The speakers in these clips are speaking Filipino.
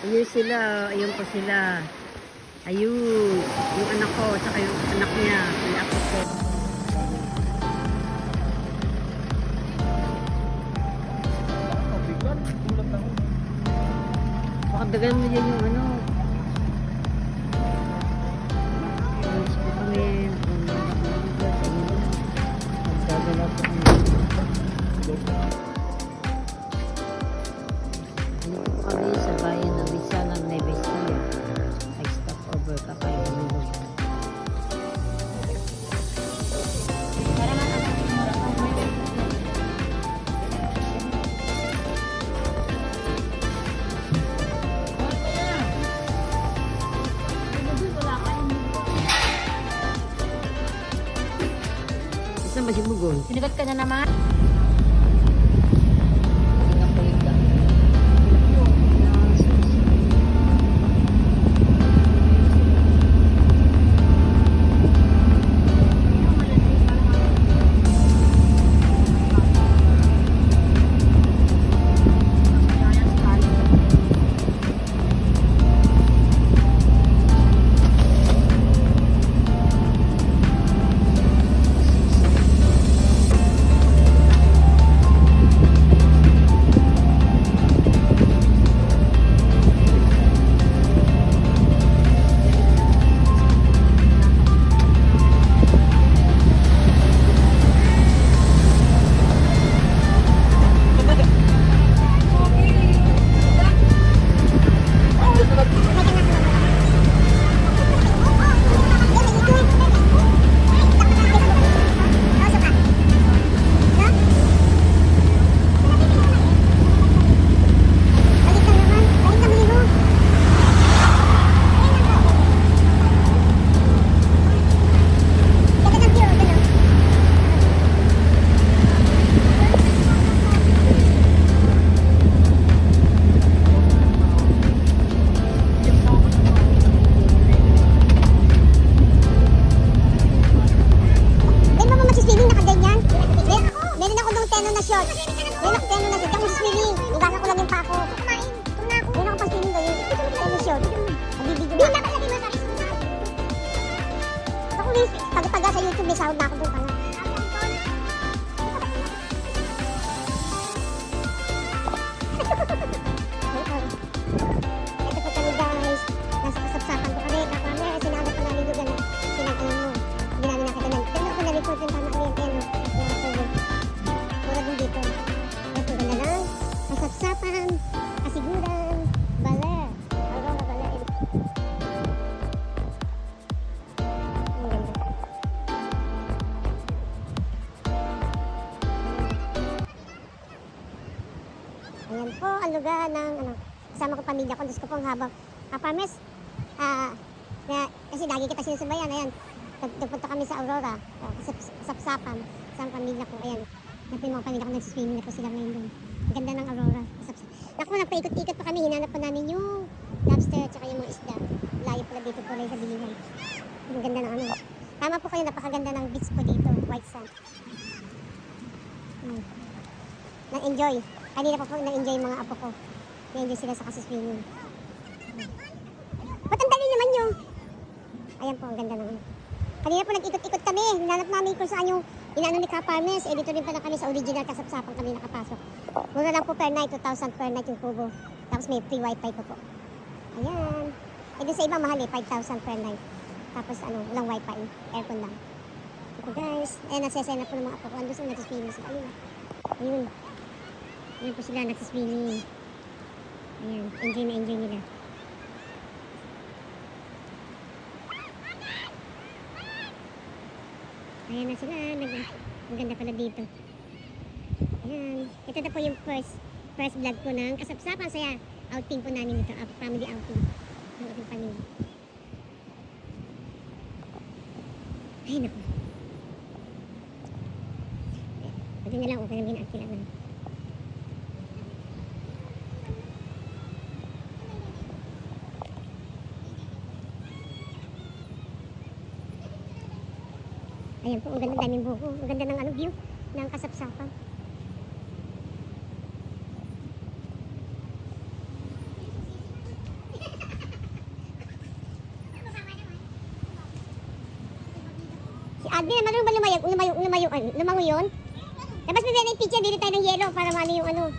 Ayun sila, ayun po sila. Ayun, yung anak ko, tsaka yung anak niya, yung apo ko. Baka dagan mo dyan yung ano. Ayos po kami. Magdadala po kami. Ano po kami sa bayan ng Rizal, Nueva Ecija. Ay stop over kakay kami doon. Saan ba si Bugol? Sinigat ka na naman. Taga sa YouTube, may sahod na ako doon ka na. Ito po kami guys. Nasa kasapsapan ko kami. Kapamaya, sinanap ko namin yung gano'n. Pinag-alam mo. Hindi namin nakita na. Pero ako na-report yung tama namin. Mura din dito. Ito ganda lang. Kasapsapan. Kasiguran. Baler. Aurora Baler. Ayan po ang lugar ng kasama ko pamilya ko. Diyos ko pong habang kapames. Kasi lagi kita sinusubayan. Ayan, nagpunta kami sa Aurora. Kasapsapan sa pamilya ko. Ayan, natin mga pamilya ko nagsiswimming na po sila ngayon doon. Ang ganda ng Aurora. Naku, nagpaikot-ikot pa kami. Hinanap po namin yung lobster at saka yung mga isda. Layo pala dito po rin sa bilihan. Ang ganda ng ano. Tama po kayo, napakaganda ng beach po dito. White sand. Na-enjoy. Kanina pa po na-enjoy yung mga apo ko. Na-enjoy sila sa kasiswimming. Ba't ang dali naman yung... Ayan po, ang ganda naman. Kanina po nag-ikot-ikot kami. Hinanap namin kung saan yung inaano ni Kaparmes. Eh, dito rin pala kami sa original kasapsapan kami nakapasok. Mura lang po per night, 2,000 per night yung kubo. Tapos may free wifi po po. Ayan. Eh, dun sa iba mahal eh, 5,000 per night. Tapos walang wifi, aircon lang. Ito guys, ayan, nasesena po ng mga apo ko. Andun sila nagsiswimming sila. Ayun. Ayun. Ayan po sila nagsiswimming. Ayan, enjoy na enjoy nila. Ayan na sila. Ang ganda pala dito. Ayan. Ito na po yung first vlog ko ng kasapsapan. Saya outing po namin ito. Family outing. Ng ating pamilya. Ay, naku. Pwede na lang. Okay na ginakila na. Ayan po, ang ganda daming buko. Ang ganda ng view ng kasapsapan. Sabi na, marunong ba lumayo yun? Tapos may na yung picture, dili tayo ng yelo para maano yung ano.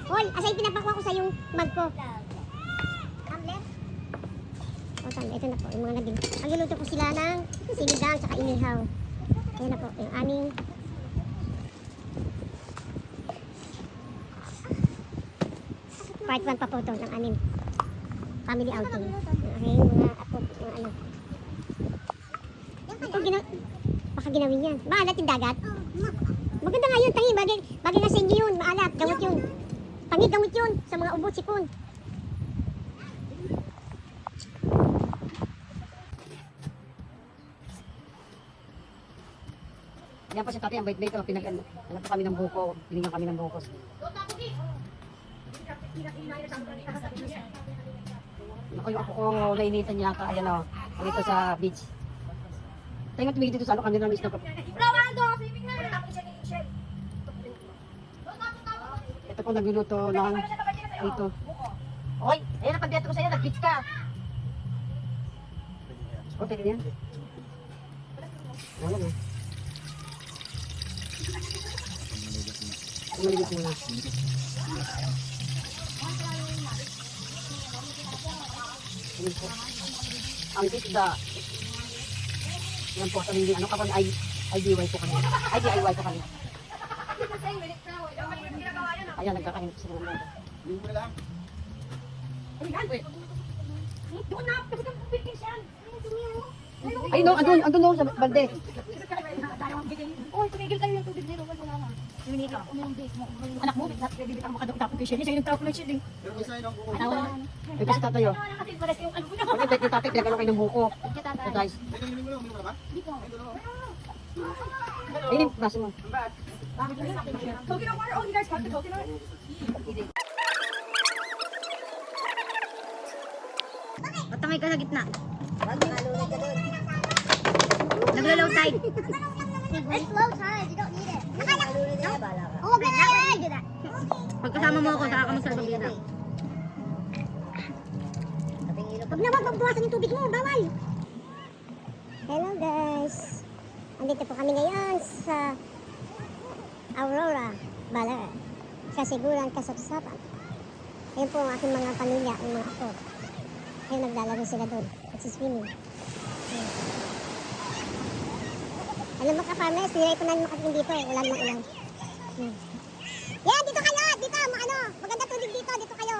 Hoy, asa yung pinapakuha ko sa yung mug ko. Tumbler? Oh, tumbler. Ito na po, yung mga nabing. Magluluto po sila ng sinigang tsaka inihaw. Ayan na po, yung aming part 1 pa po ito ng aming family outing. Yung aking mga apo, mga ano. Baka ginawin yan. Maalat yung dagat? Maganda nga yun, tangi. Bagay nga sa inyo yun. Maalat, gamot yun. Tangi, gamot yun. Sa mga ubot, sipon. Yan po si tatay, ang bait-bait. Ano po kami ng buko. Binigyan kami ng buko. Ako yung ako ko nainitan niya ka. Ayan o. Dito sa beach. Tayo nga tumigil dito sa ano. Kanina na miss na po. Ito po nagluluto ng dito. Oy, ayan ang pagdito ko sa'yo. Nag-beach ka. O, pwede yan. Ayan o. Malilit muna. Ayan po. Ang pizza. Yan po, sa hindi ano kapag IDY po kami. IDIY po kami. Ayan, nagkakain po sila ng mga. Ay no, andun no, sa balde. Oy, tumigil kayo yung tubig dito. Wala na. Anak mo, bibitang makadagtapon kay Shelly. Sa'yo nagtapon ng Shelly. Ay, kasi tatayo. Okay, bet yung tatay, pinagano kayo ng buko. So guys. Ayun, basa mo. Coconut water. Oh, you guys got the coconut? Patangay ka sa gitna. Naglo-low tide. It's low tide. You don't need it. Oh, wag na yan. Do that. Pagkasama mo ako, saka ka magsasabi na. Wag na wag magbuwasan yung tubig mo. Bawal. Hello guys. Andito po kami ngayon sa Aurora, Baler. Sa Siguran, Kasapsapan. Ayun po ang aking mga pamilya, ang mga apo. Ayun, naglalaro sila doon. Nagsiswimming. Alam mo ka, farmers, hindi ko na makatingin dito. Ulan na ulan. Yan, dito kayo! Dito, ano, maganda tubig dito. Dito kayo.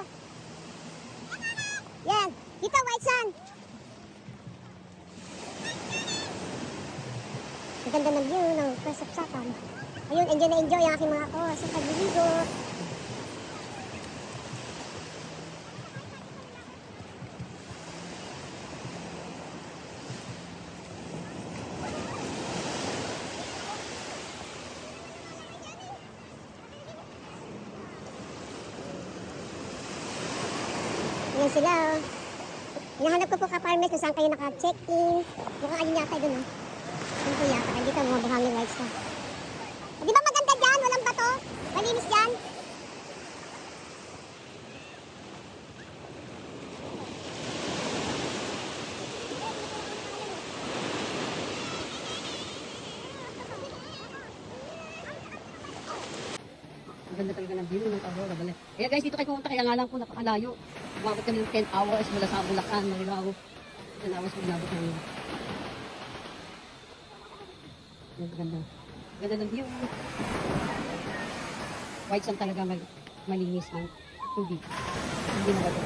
Yan, dito, white sand. Maganda ng view ng Kasapsapan. Ayun, enjoy na enjoy ang aking mga ako sa pagliligo. Ayan sila, oh. Hinahanap ko po ka-farmers kung saan kayo naka-check-in. Mukhang ayun yata doon, oh. Ayun po yata, dito mga buhangin white sand. Di ba maganda dyan? Walang bato? Malinis dyan? Maganda talaga ng view ng Aurora, Baler. Kaya guys, dito kayo pumunta, kaya nga lang po napakalayo. Umabot kami ng 10 hours mula sa Bulacan, Marilao. 10 hours umabot namin. Ganda. Ganda ng view. White sand talaga malinis ang tubig. Hindi na bato.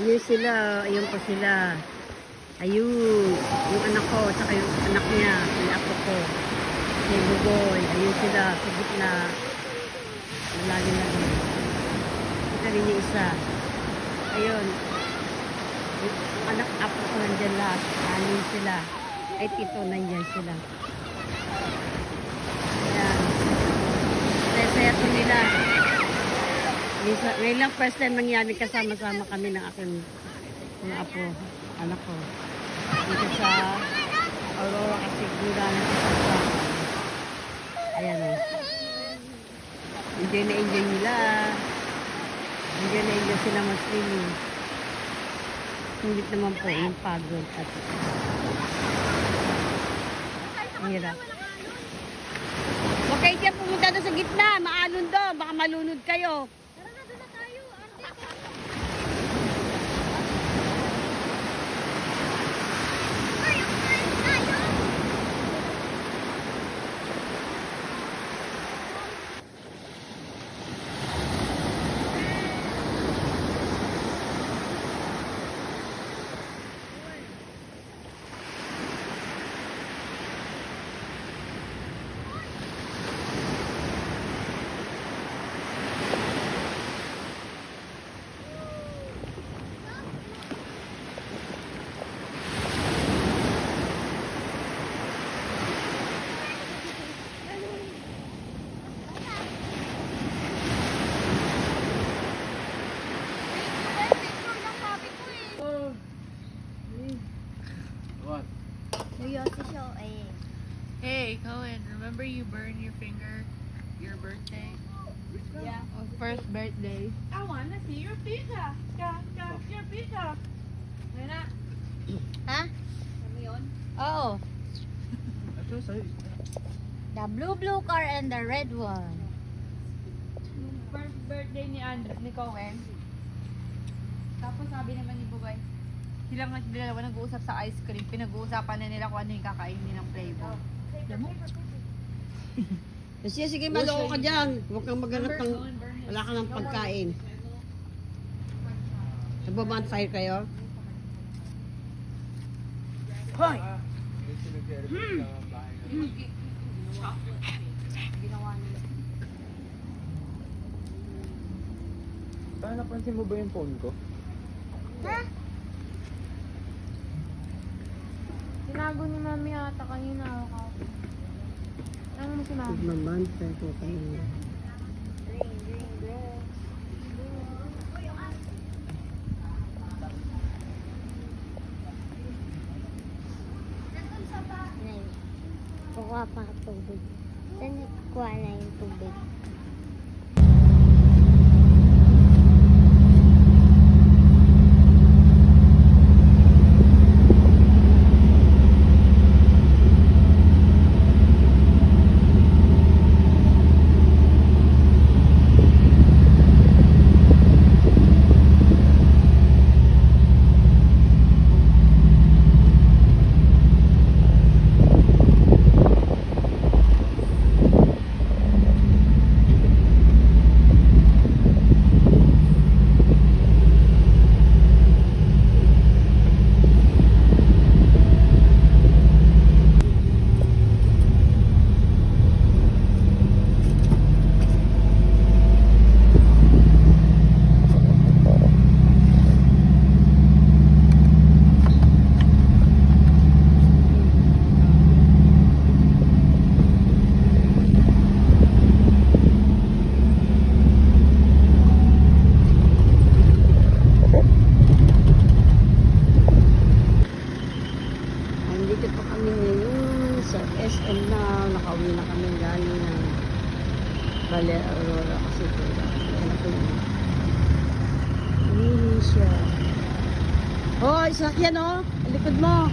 Ayun sila, ayun pa sila. Ayun, yung anak ko, tsaka yung anak niya, yung apo ko. Si Bugoy, ayun sila, sa gitna. Malalim na doon. Ito rin yung isa. Ayun. Yung anak apo ko nandyan lahat. Anin sila. Ay tito nandyan sila. Ayan. Saya-saya po nila. Ngayon lang first time nangyari kasama-sama kami ng aking mga apo, anak ko. Dito sa Aurora kasi gura na sa ayan o. Enjoy na enjoy nila. Enjoy na enjoy sila mag-swimming. Sulit naman po yung pagod at ang hirap. Huwag kayo dyan pumunta doon sa gitna. Maalon doon. Baka malunod kayo. What? Hey, Cohen, remember you burned your finger your birthday? Yeah. First birthday. I wanna see your pizza. Your pizza. Ngayon na. Ha? Alam mo yun? Oo. Ito sa'yo. The blue car and the red one. Yung first birthday ni Andres, ni Cohen. Tapos sabi naman ni Bubay, sila nga dalawa nag-uusap sa ice cream. Pinag-uusapan na nila kung ano yung kakainin ng flavor. Alam mo? Kasi sige, maloko ka dyan. Huwag kang maghanap ng... Wala ka ng pagkain. Nagbabantay kayo? Hoy! Ginawa nila. Paano napansin mo ba yung phone ko? Ha? Tinago ni Mami ata kanina ako. Ano mo si Mami? Nagbabantay ko kanina. Kukuha pa ka tubig. Saan kukuha na yung tubig? Andito pa kami ngayon sa SM na. Nakauwi na kami galing ng Valle Aurora kasi ito. Ano ko yun? Hindi siya. Hoy, sakyan oh! Ang likod mo!